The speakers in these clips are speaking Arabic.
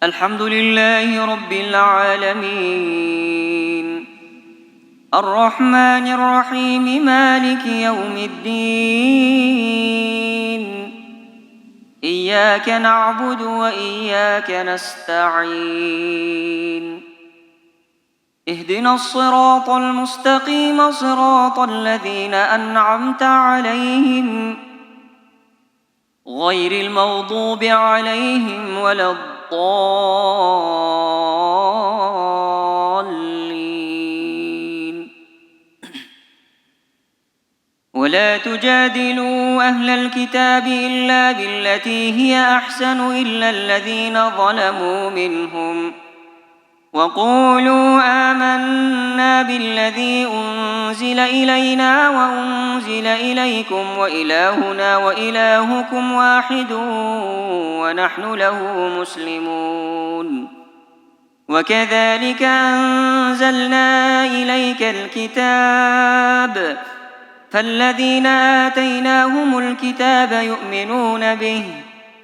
الحمد لله رب العالمين الرحمن الرحيم مالك يوم الدين إياك نعبد وإياك نستعين اهدنا الصراط المستقيم صراط الذين أنعمت عليهم غير المغضوب عليهم ولا الضالين ولا تجادلوا أهل الكتاب إلا بالتي هي أحسن إلا الذين ظلموا منهم وقولوا آمنا بالذي أنزل إلينا وأنزل إليكم وإلهنا وإلهكم واحد ونحن له مسلمون وكذلك أنزلنا إليك الكتاب فالذين آتيناهم الكتاب يؤمنون به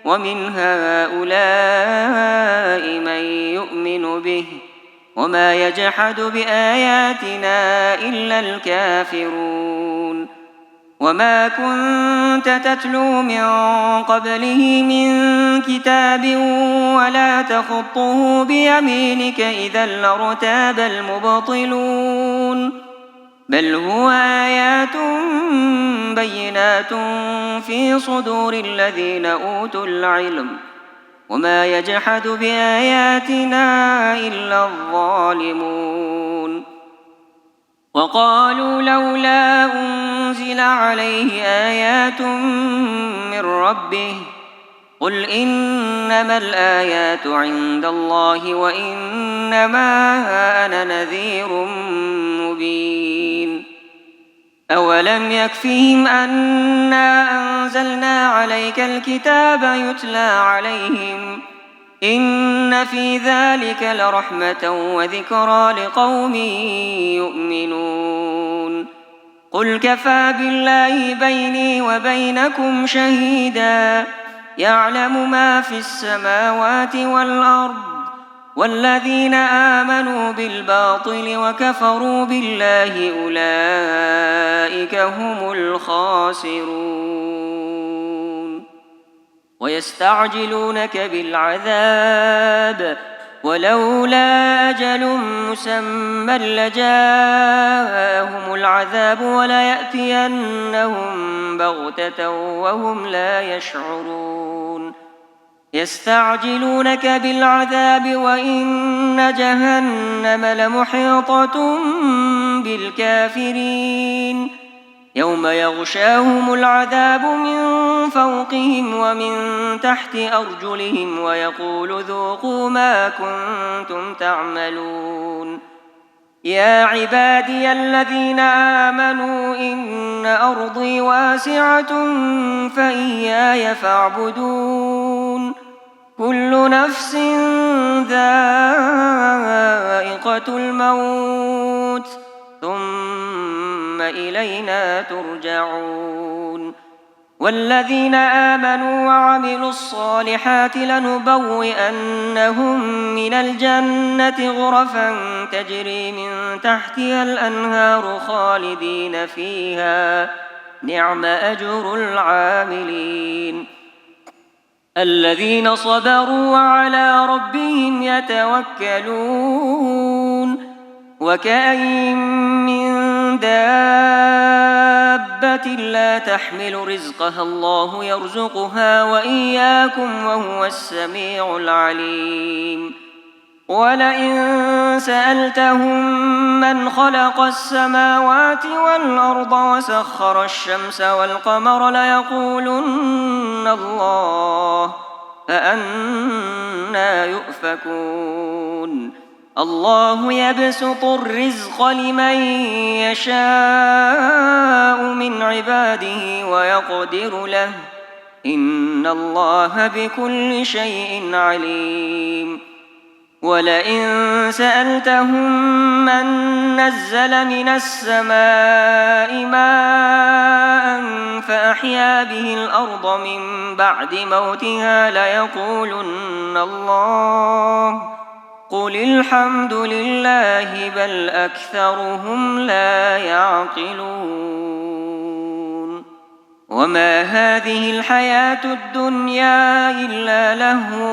ومن هؤلاء من يؤمن به وما يجحد بآياتنا إلا الكافرون وما كنت تتلو من قبله من كتاب ولا تخطه بيمينك إذا لارتاب المبطلون بل هو آيات بينات في صدور الذين أوتوا العلم وما يجحد بآياتنا إلا الظالمون وقالوا لولا أنزل عليه آيات من ربه قل إنما الآيات عند الله وإنما أنا نذير مبين أولم يكفهم أنا أنزلنا عليك الكتاب يتلى عليهم إن في ذلك لرحمة وذكرى لقوم يؤمنون قل كفى بالله بيني وبينكم شهيدا يعلم ما في السماوات والأرض والذين آمنوا بالباطل وكفروا بالله أولئك هم الخاسرون ويستعجلونك بالعذاب ولولا أجل مسمى لجاءهم العذاب وليأتينهم بغتة وهم لا يشعرون يستعجلونك بالعذاب وإن جهنم لمحيطة بالكافرين يوم يغشاهم العذاب من فوقهم ومن تحت أرجلهم ويقول ذوقوا ما كنتم تعملون يا عبادي الذين آمنوا إن أرضي واسعة فإياي فاعبدون كل نفس ذائقة الموت ثم إلينا ترجعون والذين آمنوا وعملوا الصالحات لنبوئنهم من الجنة غرفا تجري من تحتها الأنهار خالدين فيها نعم أجر العاملين الذين صبروا وعلى ربهم يتوكلون وكأين من دابة لا تحمل رزقها الله يرزقها وإياكم وهو السميع العليم ولئن سألتهم من خلق السماوات والأرض وسخر الشمس والقمر ليقولن الله فأنى يؤفكون الله يبسط الرزق لمن يشاء من عباده ويقدر له إن الله بكل شيء عليم ولئن سألتهم من نزل من السماء ماء فأحيا به الأرض من بعد موتها ليقولن الله قل الحمد لله بل أكثرهم لا يعقلون وما هذه الحياة الدنيا إلا لهو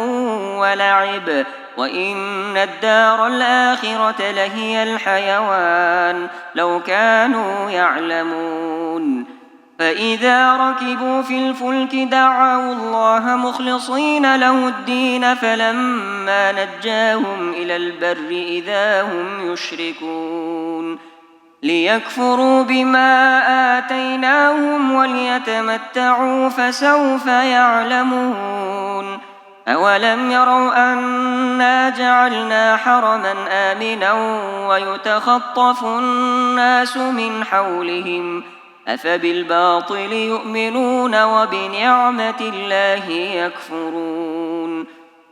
ولعب وإن الدار الآخرة لهي الحيوان لو كانوا يعلمون فإذا ركبوا في الفلك دعوا الله مخلصين له الدين فلما نجاهم إلى البر إذا هم يشركون ليكفروا بما آتيناهم وليتمتعوا فسوف يعلمون أولم يروا أنا جعلنا حرما آمنا ويتخطف الناس من حولهم أفبالباطل يؤمنون وبنعمة الله يكفرون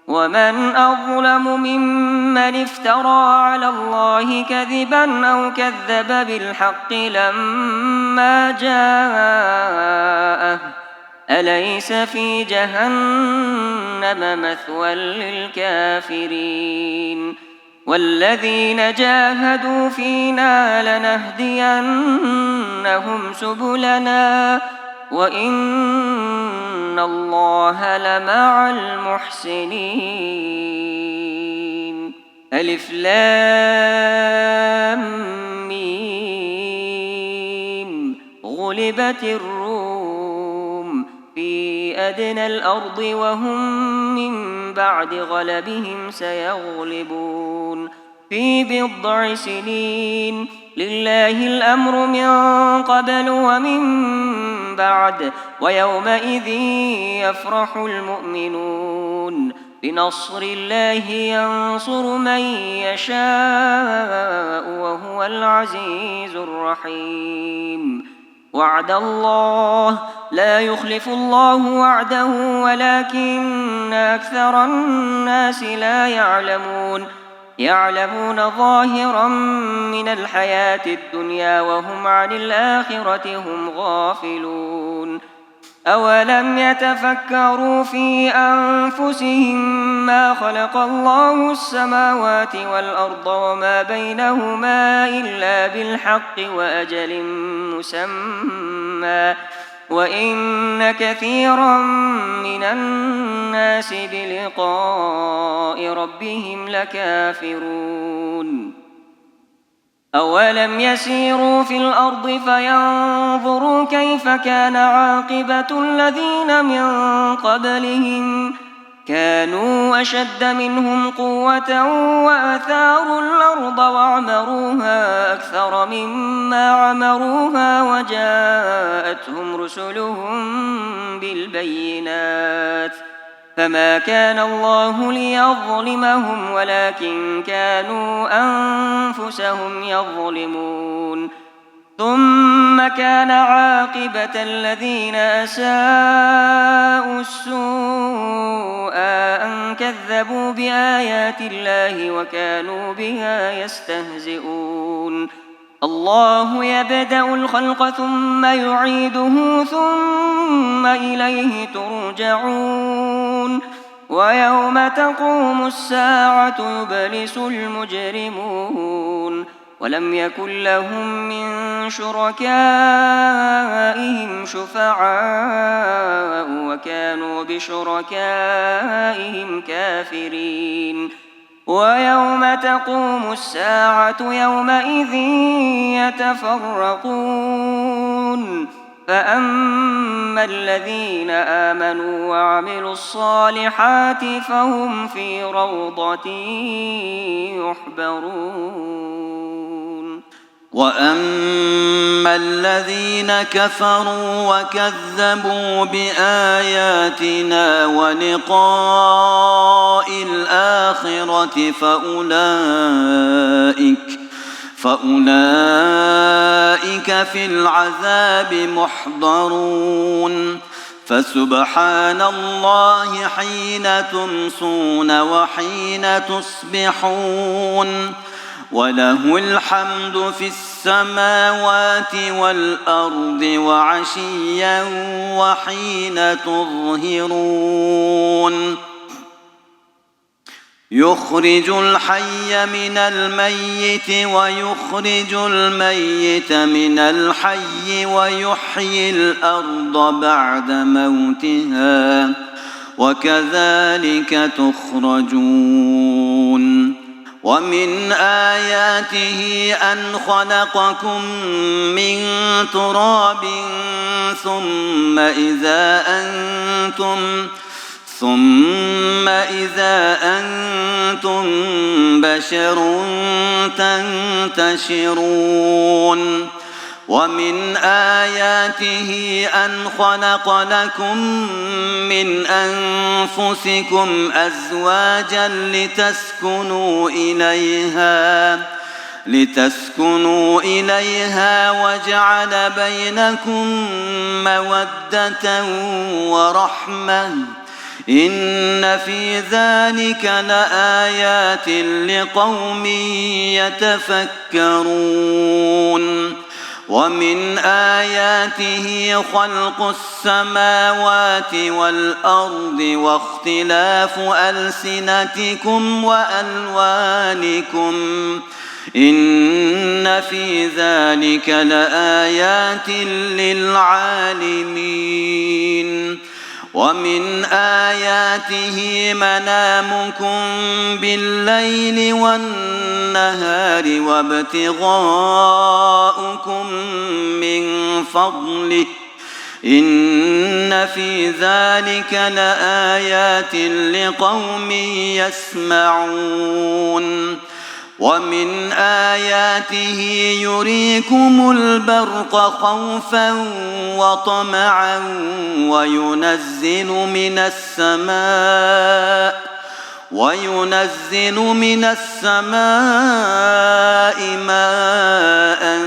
ومن أظلم ممن افترى على الله كذبا أو كذب بالحق لما جاءه أليس في جهنم مثوى للكافرين والذين جاهدوا فينا لنهدينهم سبلنا وإن الله لمع المحسنين ألف لام ميم غلبت الروم في أدنى الأرض وهم من بعد غلبهم سيغلبون في بضع سنين لله الأمر من قبل ومن بعد ويومئذ يفرح المؤمنون بنصر الله ينصر من يشاء وهو العزيز الرحيم وعد الله لا يخلف الله وعده ولكن أكثر الناس لا يعلمون ظاهرا من الحياة الدنيا وهم عن الآخرة هم غافلون أولم يتفكروا في أنفسهم ما خلق الله السماوات والأرض وما بينهما إلا بالحق وأجل مسمى وإن كثيرا من الناس بلقاء ربهم لكافرون أولم يسيروا في الأرض فينظروا كيف كان عاقبة الذين من قبلهم كانوا أشد منهم قوة وأثاروا الأرض وعمروها أكثر مما عمروها وجاءتهم رسلهم بالبينات فما كان الله ليظلمهم ولكن كانوا أنفسهم يظلمون ثم كان عاقبة الذين أساءوا السوء أن كذبوا بآيات الله وكانوا بها يستهزئون الله يبدأ الخلق ثم يعيده ثم إليه ترجعون ويوم تقوم الساعة يبلس المجرمون ولم يكن لهم من شركائهم شفعاء وكانوا بشركائهم كافرين ويوم تقوم الساعة يومئذ يتفرقون فأما الذين آمنوا وعملوا الصالحات فهم في روضة يحبرون وأما الذين كفروا وكذبوا بآياتنا ولقاء الآخرة فأولئك في العذاب محضرون فسبحان الله حين تمسون وحين تصبحون وله الحمد في السماوات والأرض وعشيا وحين تظهرون يخرج الحي من الميت ويخرج الميت من الحي ويحيي الأرض بعد موتها وكذلك تخرجون ومن آياته أن خلقكم من تراب ثم إذا أنتم بشر تنتشرون ومن آياته أن خلق لكم من أنفسكم أزواجا لتسكنوا إليها وجعل بينكم مودة ورحمة إن في ذلك لآيات لقوم يتفكرون ومن آياته خلق السماوات والأرض واختلاف ألسنتكم وألوانكم إن في ذلك لآيات للعالمين ومن آياته منامكم بالليل والنهار وابتغاؤكم من فضله إن في ذلك لآيات لقوم يسمعون ومن آياته يريكم البرق خوفا وطمعا وينزل من السماء ماء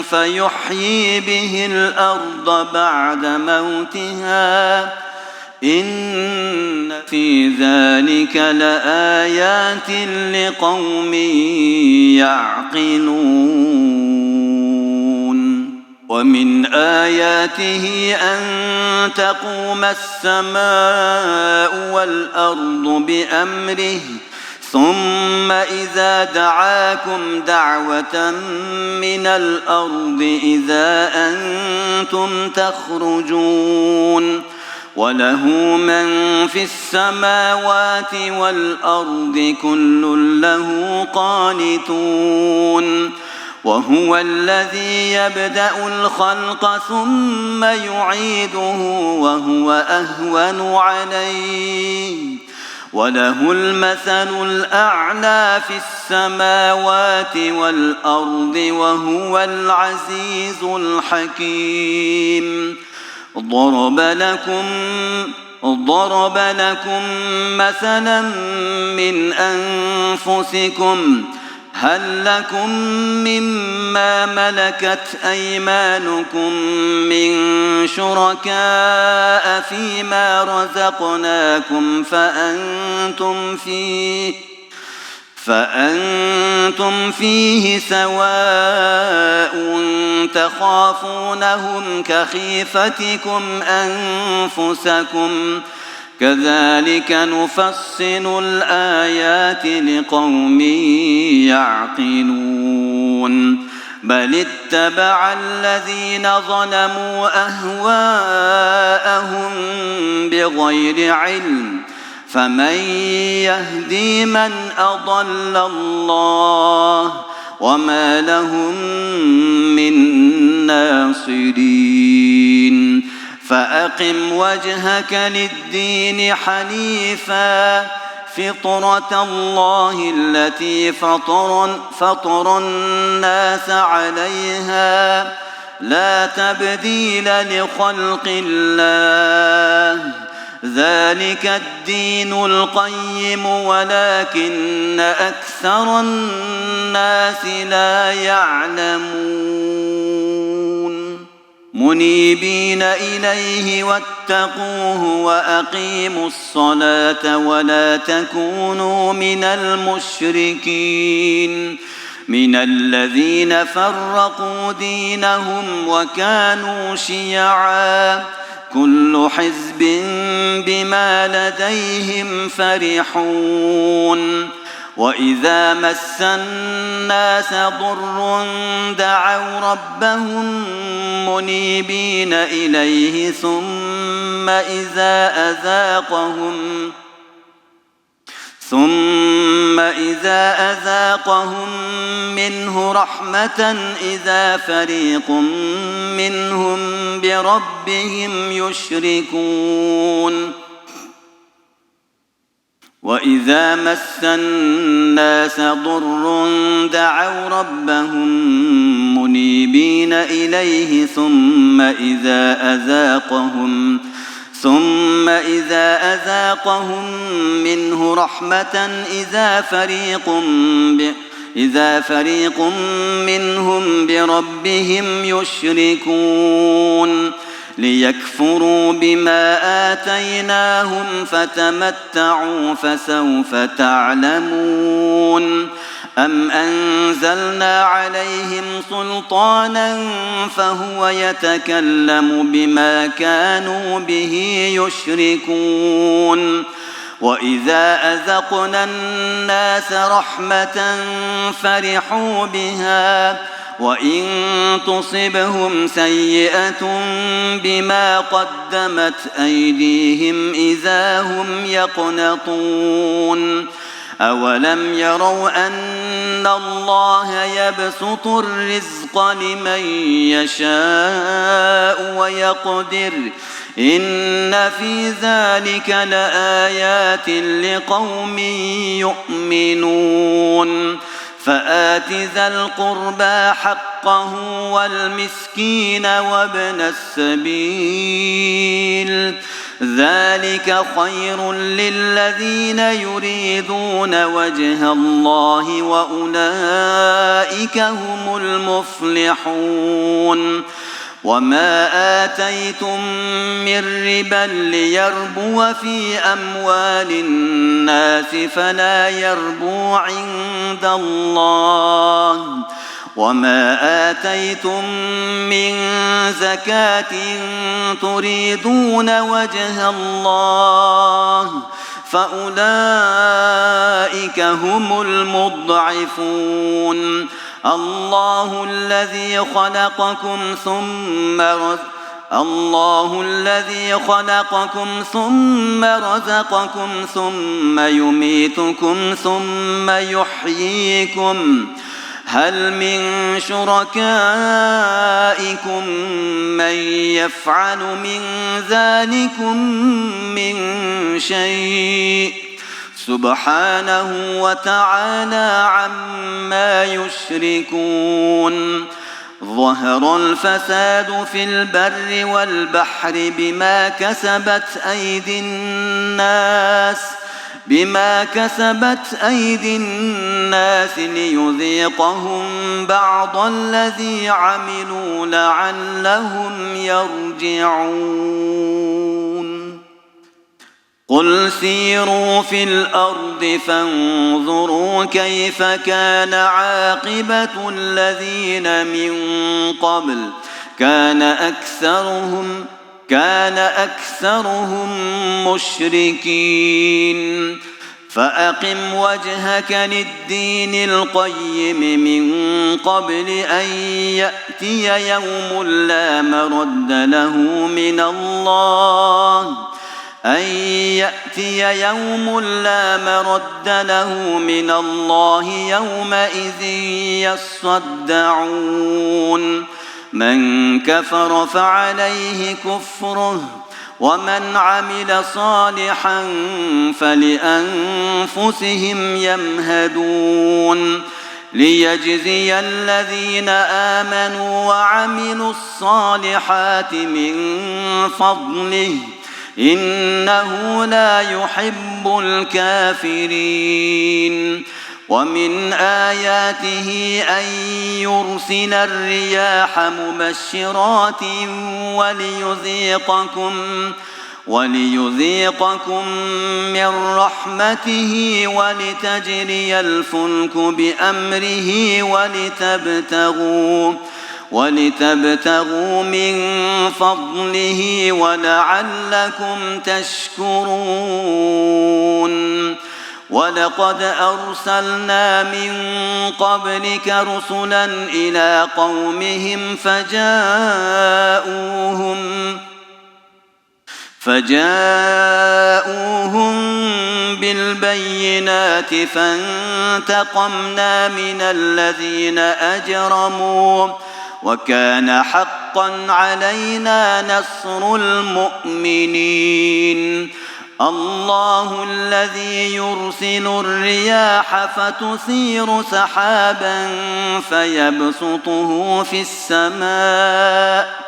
فيحيي به الأرض بعد موتها إن في ذلك لآيات لقوم يعقلون ومن آياته أن تقوم السماء والأرض بأمره ثم إذا دعاكم دعوة من الأرض إذا أنتم تخرجون وله من في السماوات والأرض كل له قانتون وهو الذي يبدأ الخلق ثم يعيده وهو أهون عليه وله المثل الأعلى في السماوات والأرض وهو العزيز الحكيم ضرب لكم مثلا من أنفسكم هل لكم مما ملكت أيمانكم من شركاء فيما رزقناكم فأنتم فيه سواء تخافونهم كخيفتكم أنفسكم كذلك نفصل الآيات لقوم يعقلون بل اتبع الذين ظلموا أهواءهم بغير علم فمن يهدي من أضل الله وما لهم من ناصرين فأقم وجهك للدين حنيفا فطرة الله التي فطر الناس عليها لا تبديل لخلق الله ذلك الدين القيم ولكن أكثر الناس لا يعلمون منيبين إليه واتقوه وأقيموا الصلاة ولا تكونوا من المشركين من الذين فرقوا دينهم وكانوا شيعا كل حزب بما لديهم فرحون وإذا مس الناس ضر دعوا ربهم منيبين إليه ثم إذا أذاقهم منه رحمة إذا فريق منهم بربهم يشركون وإذا مس الناس ضر دعوا ربهم منيبين إليه ثم إذا أذاقهم منه رحمة إذا فريق منهم بربهم يشركون ليكفروا بما آتيناهم فتمتعوا فسوف تعلمون أم أنزلنا عليهم سلطانا فهو يتكلم بما كانوا به يشركون وإذا أذقنا الناس رحمة فرحوا بها وإن تصبهم سيئة بما قدمت أيديهم إذا هم يقنطون أولم يروا أن الله يبسط الرزق لمن يشاء ويقدر إن في ذلك لآيات لقوم يؤمنون فآت ذا القربى حقه والمسكين وابن السبيل ذلك خير للذين يريدون وجه الله وأولئك هم المفلحون وما آتيتم من ربا ليربو في أموال الناس فلا يربو عند الله وما آتيتم من زكاة تريدون وجه الله فأولئك هم المضعفون الله الذي خلقكم ثم رزقكم ثم يميتكم ثم يحييكم هل من شركائكم من يفعل من ذلكم من شيء سبحانه وتعالى عما يشركون ظهر الفساد في البر والبحر بما كسبت أيدي الناس ليذيقهم بعض الذي عملوا لعلهم يرجعون قل سيروا في الأرض فانظروا كيف كان عاقبة الذين من قبل كان أكثرهم مشركين فأقم وجهك للدين القيم من قبل أن يأتي يوم لا مرد له من الله يومئذ يصدعون من كفر فعليه كفره ومن عمل صالحا فلأنفسهم يمهدون ليجزي الذين آمنوا وعملوا الصالحات من فضله إنه لا يحب الكافرين ومن آياته أن يرسل الرياح مبشرات وليذيقكم من رحمته ولتجري الفلك بأمره ولتبتغوا من فضله ولعلكم تشكرون ولقد أرسلنا من قبلك رسلا إلى قومهم فجاءوهم بالبينات فانتقمنا من الذين أجرموا وكان حقا علينا نصر المؤمنين الله الذي يرسل الرياح فتثير سحابا فيبسطه في السماء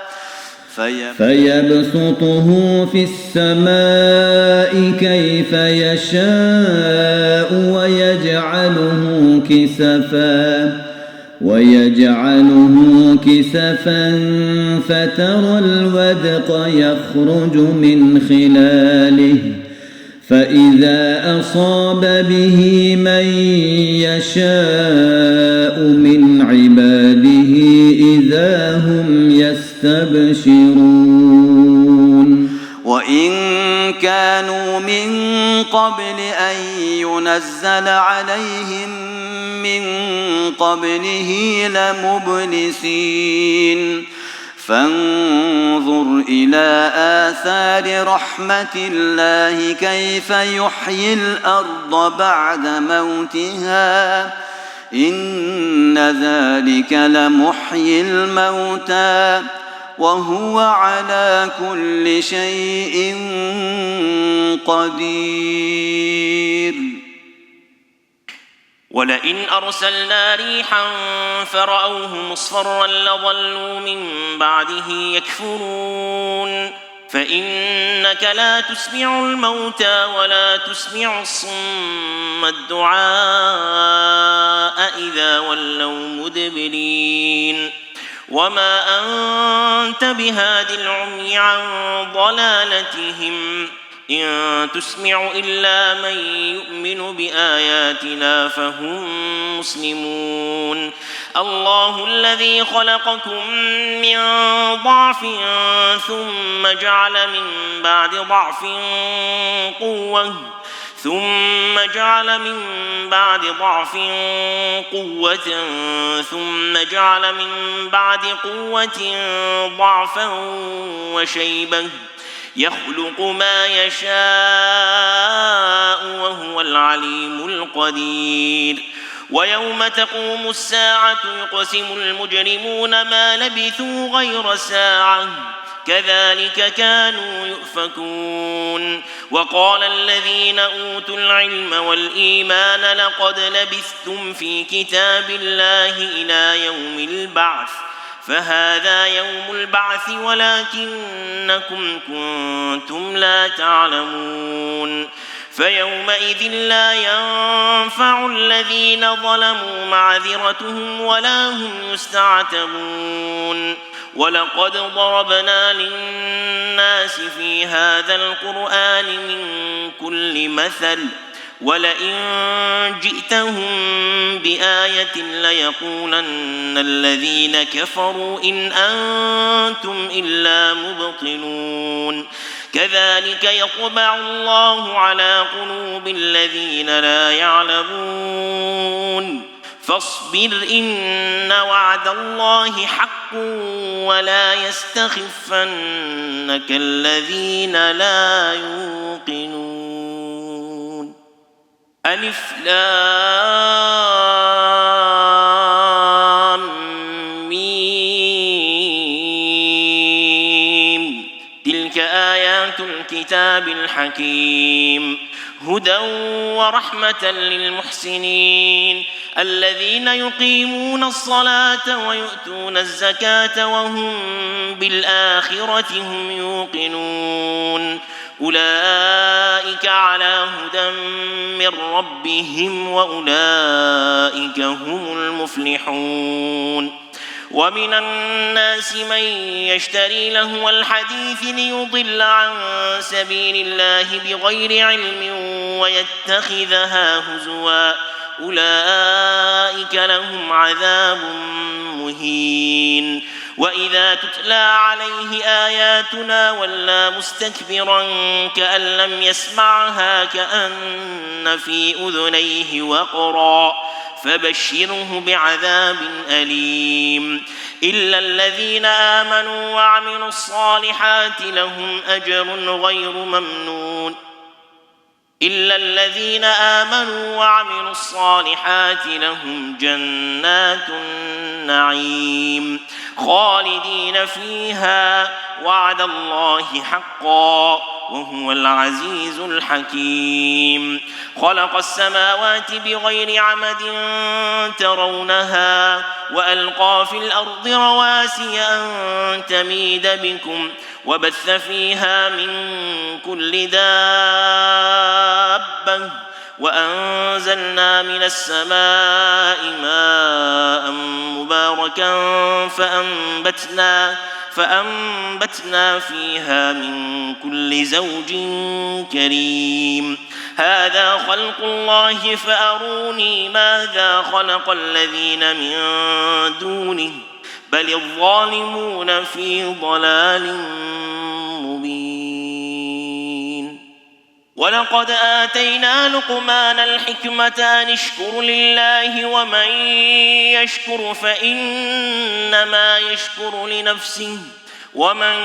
كيف يشاء ويجعله كسفا فترى الودق يخرج من خلاله فإذا أصاب به من يشاء من عباده إذا هم يستبشرون وإن كانوا من قبل أن ينزل عليهم من قبله لمبلسين فانظر إلى آثار رحمة الله كيف يحيي الأرض بعد موتها إن ذلك لمحيي الموتى وهو على كل شيء قدير ولئن أرسلنا ريحا فرأوه مصفرا لظلوا من بعده يكفرون فإنك لا تسمع الموتى ولا تسمع الصم الدعاء إذا ولوا مدبرين وما أنت بهاد العمي عن ضلالتهم إن تسمع إلا من يؤمن بآياتنا فهم مسلمون الله الذي خلقكم من ضعف ثم جعل من بعد ضعف قوة ثم جعل من بعد ضعف قوة ثم جعل من بعد قوة ضعفا وشيبة يخلق ما يشاء وهو العليم القدير ويوم تقوم الساعة يقسم المجرمون ما لبثوا غير ساعة كذلك كانوا يؤفكون وقال الذين أوتوا العلم والإيمان لقد لبثتم في كتاب الله إلى يوم البعث فهذا يوم البعث ولكنكم كنتم لا تعلمون فيومئذ لا ينفع الذين ظلموا معذرتهم ولا هم يستعتبون ولقد ضربنا للناس في هذا القرآن من كل مثل ولئن جئتهم بآية ليقولن الذين كفروا إن أنتم إلا مبطلون كذلك يطبع الله على قلوب الذين لا يعلمون فاصبر إن وعد الله حق ولا يستخفنك الذين لا يوقنون ألف لام ميم تلك آيات الكتاب الحكيم هدى ورحمة للمحسنين الذين يقيمون الصلاة ويؤتون الزكاة وهم بالآخرة هم يوقنون أولئك على هدى من من ربهم وأولئك هم المفلحون. ومن الناس من يشتري لهو الحديث ليضل عن سبيل الله بغير علم ويتخذها هزوا أولئك لهم عذاب مهين. وإذا تتلى عليه آياتنا ولى مستكبرا كأن لم يسمعها كأن في أذنيه وقرا فبشره بعذاب أليم. إلا الذين آمنوا وعملوا الصالحات لهم أجر غير ممنون. إلا الذين آمنوا وعملوا الصالحات لهم جنات النعيم خالدين فيها وعد الله حقا وهو العزيز الحكيم. خلق السماوات بغير عمد ترونها وألقى في الأرض رواسي أن تميد بكم وبث فيها من كل دابة وأنزلنا من السماء ماء مباركا فأنبتنا فيها من كل زوج كريم. هذا خلق الله فأروني ماذا خلق الذين من دونه بل الظالمون في ضلال مبين. ولقد آتينا لقمان الحكمة أن اشكر لله ومن يشكر فإنما يشكر لنفسه ومن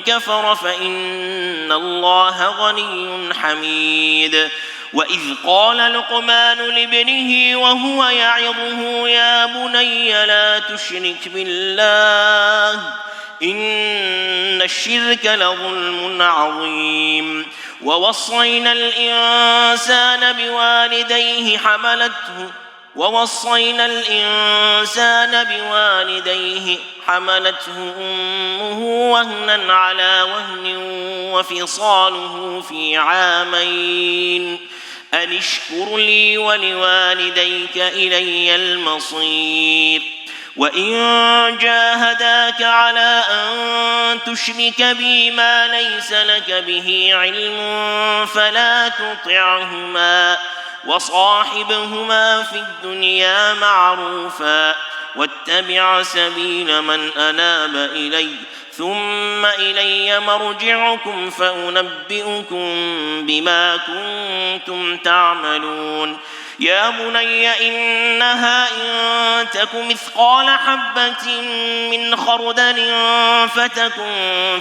كفر فإن الله غني حميد. وإذ قال لقمان لابنه وهو يعظه يا بني لا تشرك بالله إن الشرك لظلم عظيم. ووصينا الإنسان بوالديه حملته أمه وهنا على وهن وفصاله في عامين أن اشكر لي ولوالديك إلي المصير. وإن جاهداك على أن تشرك بي ما ليس لك به علم فلا تطعهما وصاحبهما في الدنيا معروفا واتبع سبيل من أناب إلي ثم إلي مرجعكم فأنبئكم بما كنتم تعملون. يا بني إنها إن تك مثقال حبة من خردل فتكن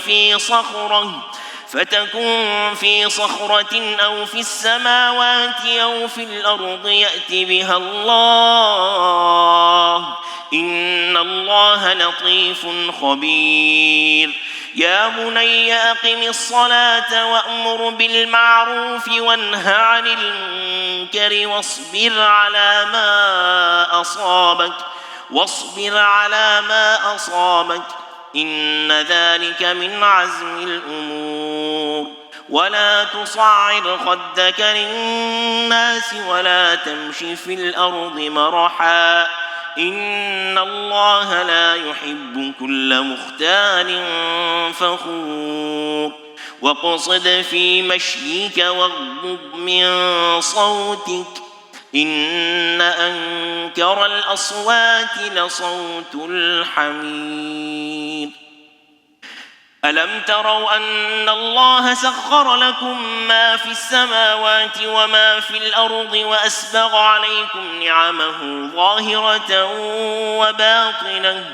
في صخرة أو في السماوات أو في الأرض يأت بها الله إن الله لطيف خبير. يا بني أقم الصلاة وأمر بالمعروف وانه عن المنكر واصبر على ما أصابك إن ذلك من عزم الأمور. ولا تصعر خدك للناس ولا تمش في الأرض مرحا إن الله لا يحب كل مختال فخور. واقصد في مشيك واغضض من صوتك إن أنكر الأصوات لصوت الحمير. ألم تروا أن الله سخر لكم ما في السماوات وما في الأرض وأسبغ عليكم نعمه ظاهرة وباطنة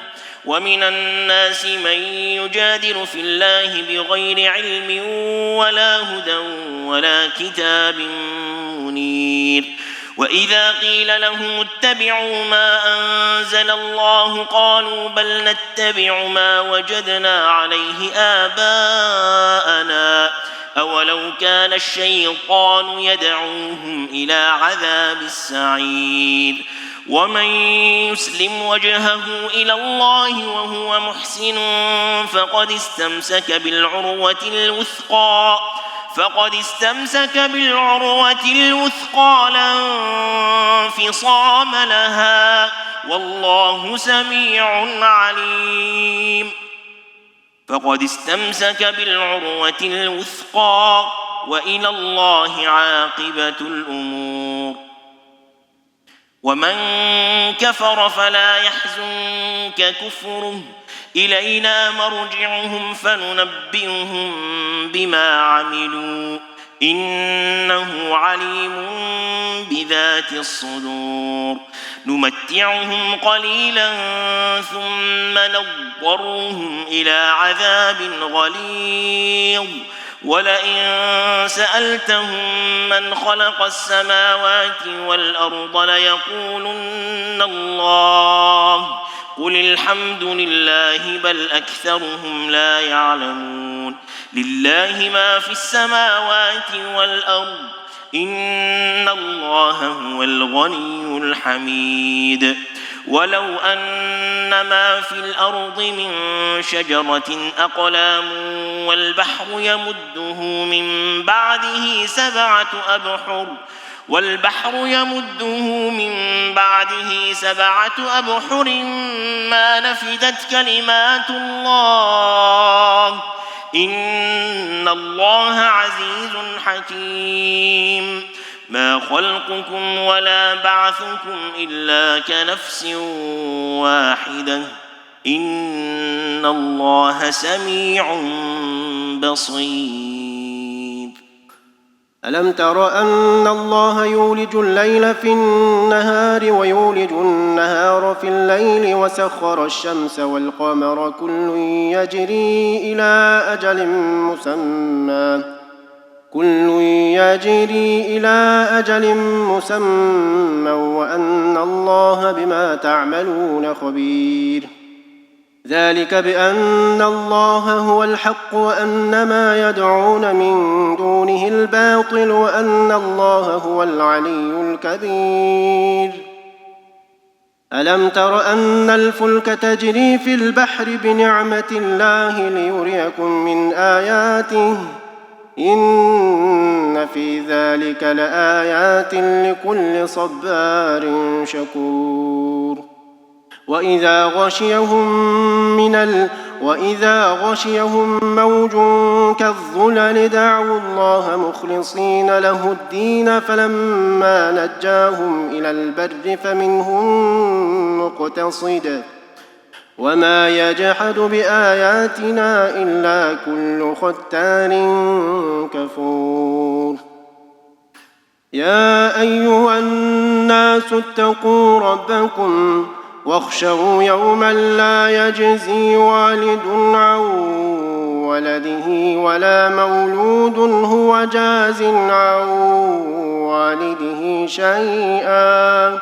ومن الناس من يجادل في الله بغير علم ولا هدى ولا كتاب منير. وإذا قيل لهم اتبعوا ما أنزل الله قالوا بل نتبع ما وجدنا عليه آباءنا أولو كان الشيطان يدعوهم إلى عذاب السعير. ومن يسلم وجهه إلى الله وهو محسن فقد استمسك بالعروة الوثقى فقد استمسك بالعروة الوثقى لا انفصام لها والله سميع عليم. فقد استمسك بالعروة الوثقى وإلى الله عاقبة الأمور. ومن كفر فلا يحزنك كفره إلينا مرجعهم فننبئهم بما عملوا إنه عليم بذات الصدور. نمتعهم قليلا ثم نضطرهم إلى عذاب غليظ ولئن سألتهم من خلق السماوات والأرض ليقولن الله قل الحمد لله بل أكثرهم لا يعلمون. لله ما في السماوات والأرض إن الله هو الغني الحميد. ولو أن ما في الأرض من شجرة أقلام والبحر يمده من بعده سبعة أبحر ما نفدت كلمات الله إن الله عزيز حكيم. ما خلقكم ولا بعثكم إلا كنفس واحدة إن الله سميع بصير. ألم تر أن الله يولج الليل في النهار ويولج النهار في الليل وسخر الشمس والقمر كل يجري إلى أجل مسمى وأن الله بما تعملون خبير. ذلك بأن الله هو الحق وأن ما يدعون من دونه الباطل وأن الله هو العلي الكبير. ألم تر أن الفلك تجري في البحر بنعمة الله ليريكم من آياته إن في ذلك لآيات لكل صبار شكور. وإذا غشيهم موج كالظلل دعوا الله مخلصين له الدين فلما نجاهم إلى البر فمنهم مقتصد وما يجحد بآياتنا إلا كل ختار كفور. يا أيها الناس اتقوا ربكم واخشوا يوما لا يجزي والد عن ولده ولا مولود هو جاز عن والده شيئا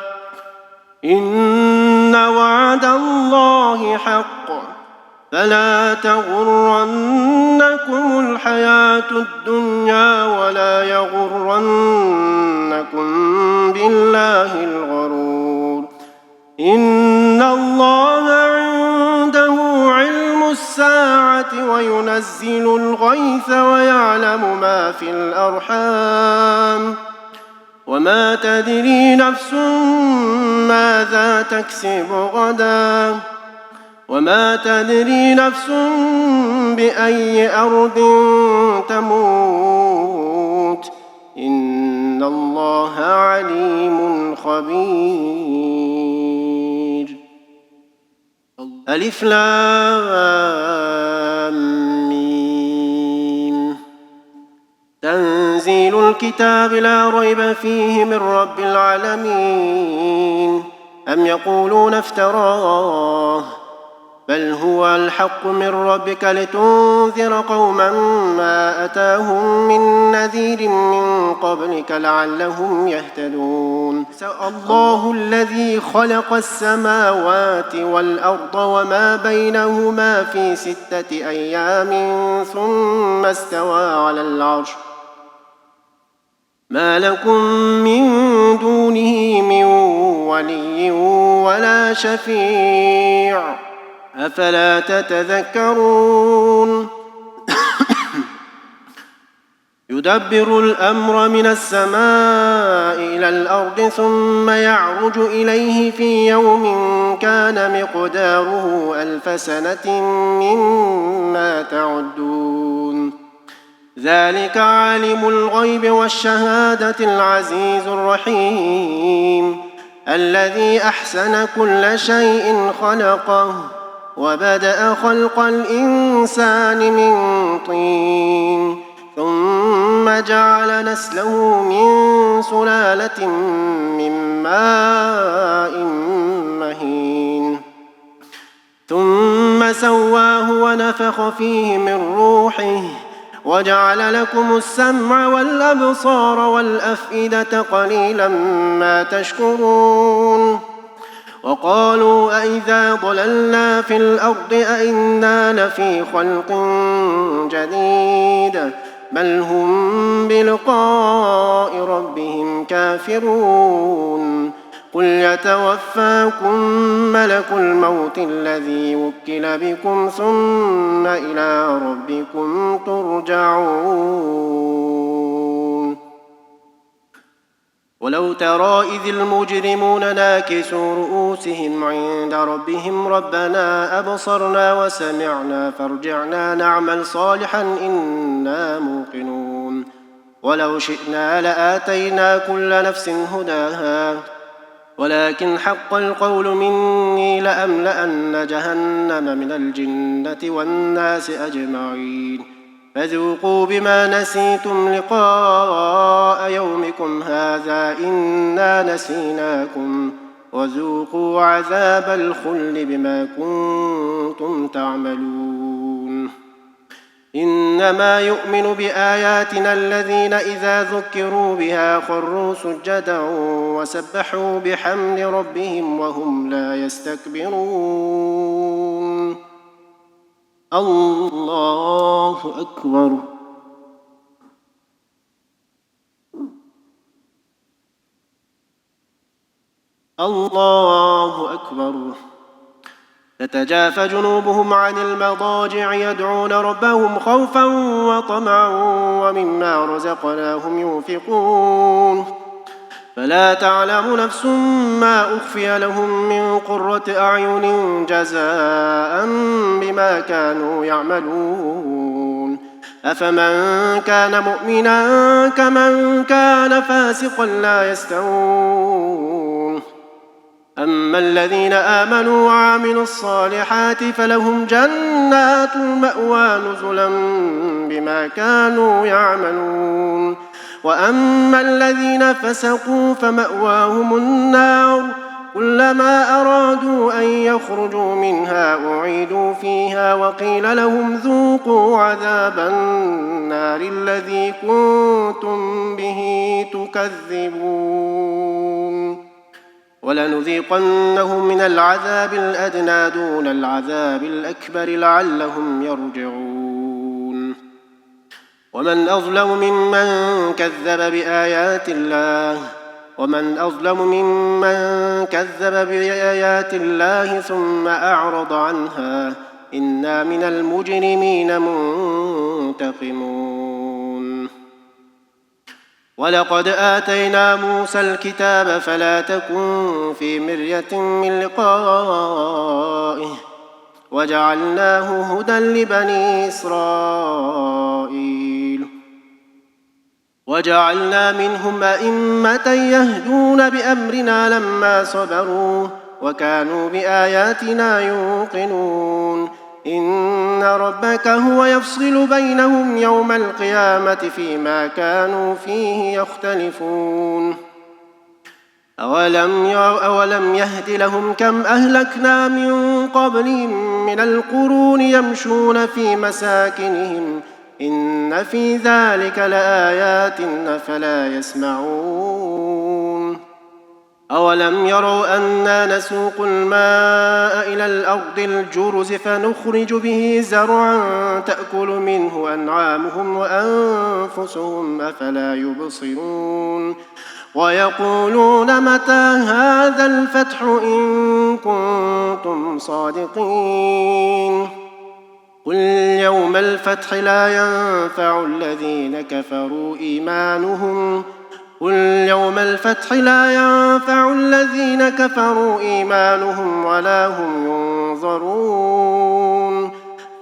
إن وعد الله حق فلا تغرنكم الحياة الدنيا ولا يغرنكم بالله الغرور. إن الله عنده علم الساعة وينزل الغيث ويعلم ما في الأرحام وما تدري نفس ماذا تكسب غدا وما تدري نفس بأي أرض تموت إن الله عليم خبير. ألف لام ميم تنزيل الكتاب لا ريب فيه من رب العالمين. أم يقولون افتراه بل هو الحق من ربك لتنذر قوما ما أتاهم من نذير من قبلك لعلهم يهتدون. الله الذي خلق السماوات والأرض وما بينهما في 6 أيام ثم استوى على العرش ما لكم من دونه من ولي ولا شفيع أفلا تتذكرون. يدبر الأمر من السماء إلى الأرض ثم يعرج إليه في يوم كان مقداره 1000 سنة مما تعدون ذلك عالم الغيب والشهادة العزيز الرحيم الذي أحسن كل شيء خلقه وبدأ خلق الإنسان من طين ثم جعل نسله من سلالة من ماء مهين ثم سواه ونفخ فيه من روحه وجعل لكم السمع والأبصار والأفئدة قليلا ما تشكرون وقالوا أئذا ضللنا في الأرض أئنا لفي خلق جديد بل هم بلقاء ربهم كافرون قل يتوفاكم ملك الموت الذي وكل بكم ثم إلى ربكم ترجعون ولو ترى إذ المجرمون ناكسوا رؤوسهم عند ربهم ربنا أبصرنا وسمعنا فارجعنا نعمل صالحا إنا موقنون ولو شئنا لآتينا كل نفس هداها ولكن حق القول مني لأملأن جهنم من الجنة والناس أجمعين فذوقوا بما نسيتم لقاء يومكم هذا إنا نسيناكم وذوقوا عذاب الخلد بما كنتم تعملون إنما يؤمن بآياتنا الذين إذا ذكروا بها خروا سجدا وسبحوا بحمد ربهم وهم لا يستكبرون الله أكبر الله أكبر تتجافى جنوبهم عن المضاجع يدعون ربهم خوفا وطمعا ومما رزقناهم ينفقون فلا تعلم نفس ما أخفي لهم من قرة أعين جزاء بما كانوا يعملون أفمن كان مؤمنا كمن كان فاسقا لا يستوون أما الذين آمنوا وعملوا الصالحات فلهم جنات المأوى نزلا بما كانوا يعملون وأما الذين فسقوا فمأواهم النار كلما أرادوا أن يخرجوا منها أعيدوا فيها وقيل لهم ذوقوا عذاب النار الذي كنتم به تكذبون ولنذيقنهم من العذاب الأدنى دون العذاب الأكبر لعلهم يرجعون ومن أظلم ممن كذب بآيات الله ثم أعرض عنها إنا من المجرمين منتقمون ولقد آتينا موسى الكتاب فلا تكن في مرية من لقائه وجعلناه هدى لبني إسرائيل وجعلنا منهم أئمة يهدون بأمرنا لما صبروا وكانوا بآياتنا يوقنون إن ربك هو يفصل بينهم يوم القيامة فيما كانوا فيه يختلفون أولم يهد لهم كم أهلكنا من قبلهم من القرون يمشون في مساكنهم إن في ذلك لآيات أفلا يسمعون أولم يروا أنا نسوق الماء إلى الأرض الجرز فنخرج به زرعا تأكل منه أنعامهم وأنفسهم أفلا يبصرون ويقولون متى هذا الفتح إن كنتم صادقين قل يوم الفتح لا ينفع الذين كفروا إيمانهم ولا هم ينظرون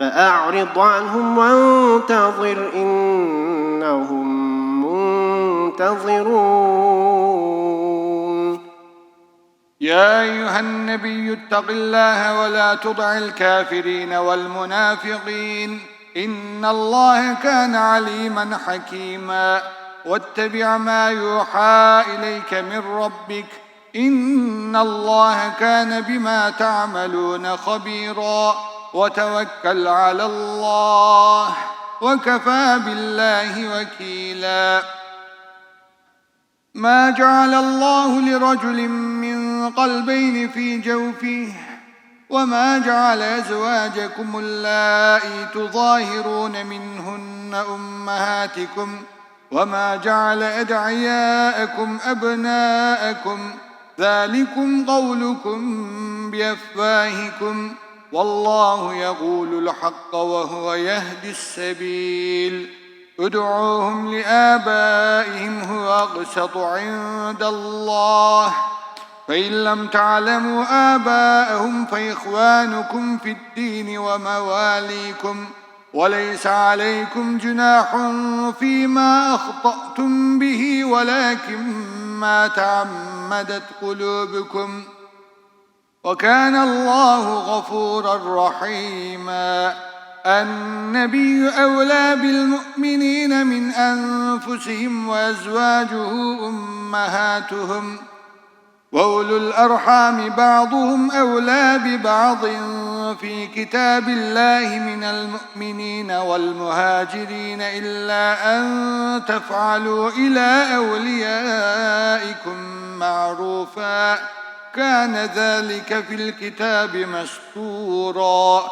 فأعرض عنهم وانتظر إنهم منتظرون. يا أيها النبي اتق الله ولا تطع الكافرين والمنافقين إن الله كان عليما حكيما. واتبع ما يوحى إليك من ربك إن الله كان بما تعملون خبيرا. وتوكل على الله وكفى بالله وكيلا. ما جعل الله لرجل من قلبين في جوفه وما جعل أزواجكم اللائي تظاهرون منهن أمهاتكم وما جعل أدعياءكم أبناءكم ذلكم قولكم بأفواهكم والله يقول الحق وهو يهدي السبيل. ادعوهم لآبائهم هو أقسط عند الله فإن لم تعلموا آباءهم فإخوانكم في الدين ومواليكم وليس عليكم جناح فيما أخطأتم به ولكن ما تعمدت قلوبكم وكان الله غفورا رحيما. النبي أولى بالمؤمنين من أنفسهم وأزواجه أمهاتهم وأولو الأرحام بعضهم أولى ببعض في كتاب الله من المؤمنين والمهاجرين إلا أن تفعلوا إلى أوليائكم معروفا كان ذلك في الكتاب مسطورا.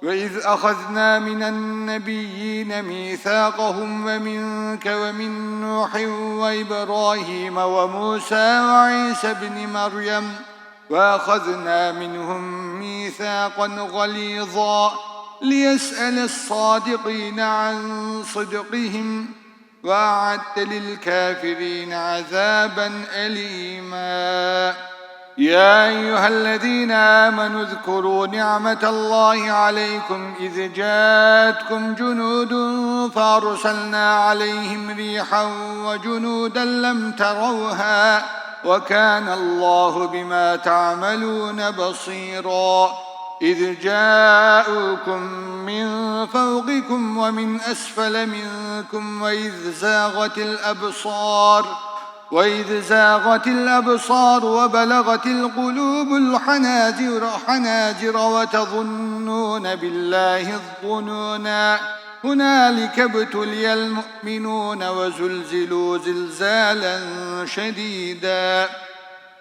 وإذ أخذنا من النبيين ميثاقهم ومنك ومن نوح وإبراهيم وموسى وعيسى بن مريم وأخذنا منهم ميثاقا غليظا ليسأل الصادقين عن صدقهم وأعد للكافرين عذابا أليما. يا أيها الذين آمنوا اذكروا نعمة الله عليكم إذ جاءتكم جنود فأرسلنا عليهم ريحا وجنودا لم تروها وكان الله بما تعملون بصيرا. إذ جاءوكم من فوقكم ومن أسفل منكم وإذ زاغت الأبصار وبلغت القلوب الحناجر وتظنون بالله الظنونا هنالك ابتلي المؤمنون وزلزلوا زلزالا شديدا.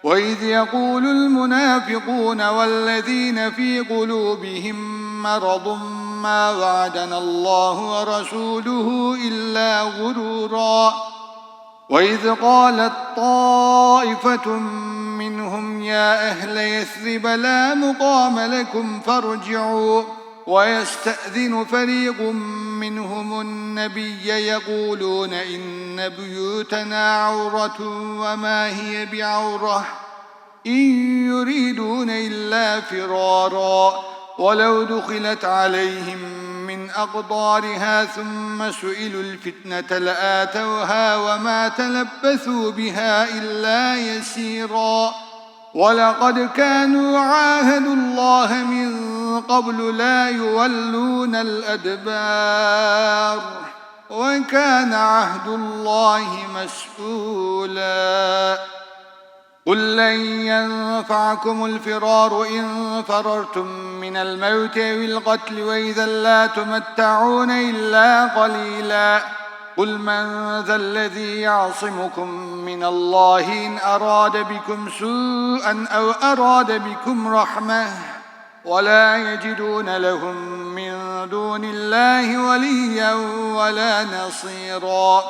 وإذ يقول المنافقون والذين في قلوبهم مرض ما وعدنا الله ورسوله إلا غرورا. وإذ قالت طائفة منهم يا أهل يثرب لا مقام لكم فارجعوا ويستأذن فريق منهم النبي يقولون إن بيوتنا عورة وما هي بعورة إن يريدون إلا فرارا ولو دخلت عليهم من أقطارها ثم سئلوا الفتنة لآتوها وما تلبثوا بها إلا يسيرا. ولقد كانوا عاهدوا الله من قبل لا يولون الأدبار وكان عهد الله مسؤولا. قل لن ينفعكم الفرار إن فررتم من الموت أو القتل وإذا لا تمتعون إلا قليلا. قل من ذا الذي يعصمكم من الله إن أراد بكم سوءا أو أراد بكم رحمة ولا يجدون لهم من دون الله وليا ولا نصيرا.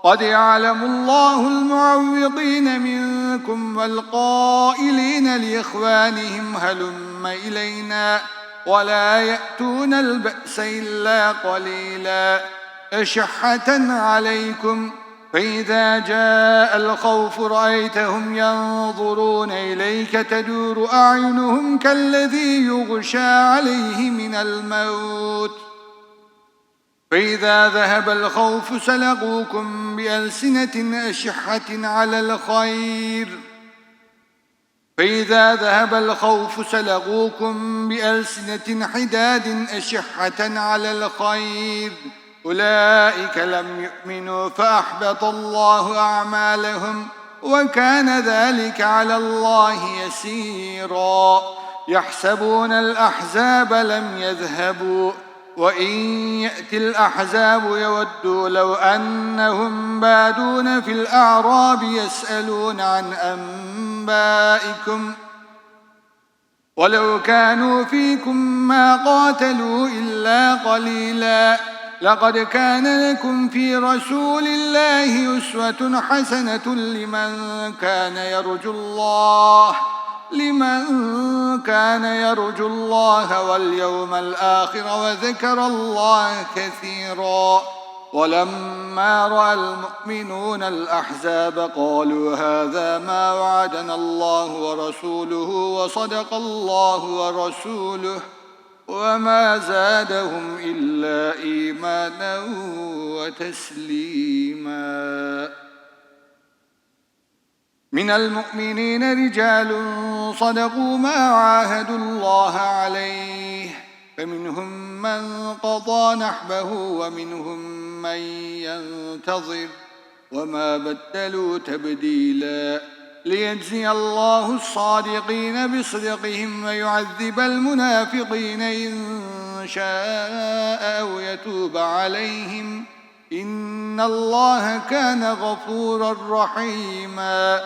قد يعلم الله المعوقين منكم والقائلين لإخوانهم هلم إلينا ولا يأتون البأس إلا قليلا أشحة عليكم فإذا جاء الخوف رأيتهم ينظرون إليك تدور أعينهم كالذي يغشى عليه من الموت فإذا ذهب الخوف سلقوكم بألسنة أشحة على الخير فإذا ذهب الخوف سلقوكم بألسنة حداد أشحة على الخير أولئك لم يؤمنوا فأحبط الله أعمالهم وكان ذلك على الله يسيرا يحسبون الأحزاب لم يذهبوا وإن يأتي الأحزاب يودوا لو أنهم بادون في الأعراب يسألون عن أنبائكم ولو كانوا فيكم ما قاتلوا إلا قليلا لقد كان لكم في رسول الله أسوة حسنة لمن كان يرجو الله واليوم الآخر وذكر الله كثيرا ولما رأى المؤمنون الأحزاب قالوا هذا ما وعدنا الله ورسوله وصدق الله ورسوله وما زادهم إلا إيمانا وتسليما من المؤمنين رجال صدقوا ما عاهدوا الله عليه فمنهم من قضى نحبه ومنهم من ينتظر وما بدلوا تبديلا ليجزي الله الصادقين بصدقهم ويعذب المنافقين إن شاء أو يتوب عليهم إن الله كان غفورا رحيما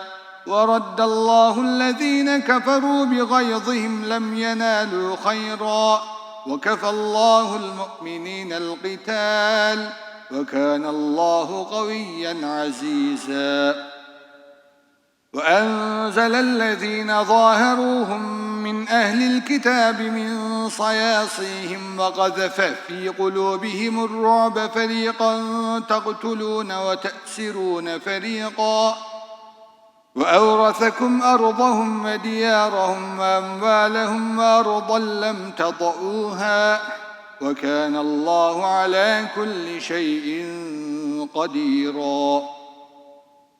ورد الله الذين كفروا بغيظهم لم ينالوا خيرا وكفى الله المؤمنين القتال وكان الله قويا عزيزا وأنزل الذين ظاهروهم من أهل الكتاب من صياصيهم وقذف في قلوبهم الرعب فريقا تقتلون وتأسرون فريقا وأورثكم أرضهم وديارهم وأموالهم وأرضا لم تطئوها وكان الله على كل شيء قديرا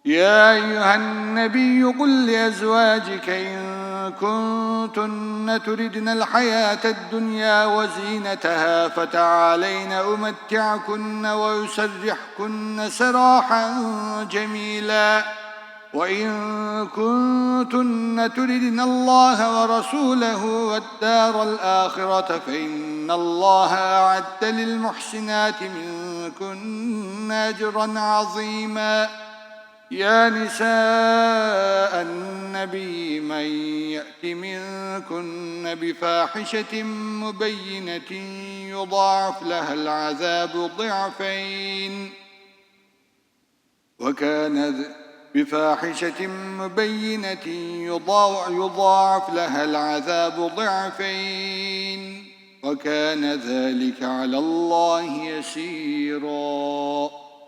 يا أيها النبي قل لأزواجك إن كنتن تردن الحياة الدنيا وزينتها فتعالين أمتعكن ويسرحكن سراحا جميلا وإن كنتن تردن الله ورسوله والدار الآخرة فإن الله أعد للمحسنات منكن أجرا عظيما يا نساء النبي من يأت منكن بفاحشة مبينة يضاعف لها العذاب ضعفين بفاحشة مبينة يضاعف لها العذاب ضعفين وكان ذلك على الله يسيرا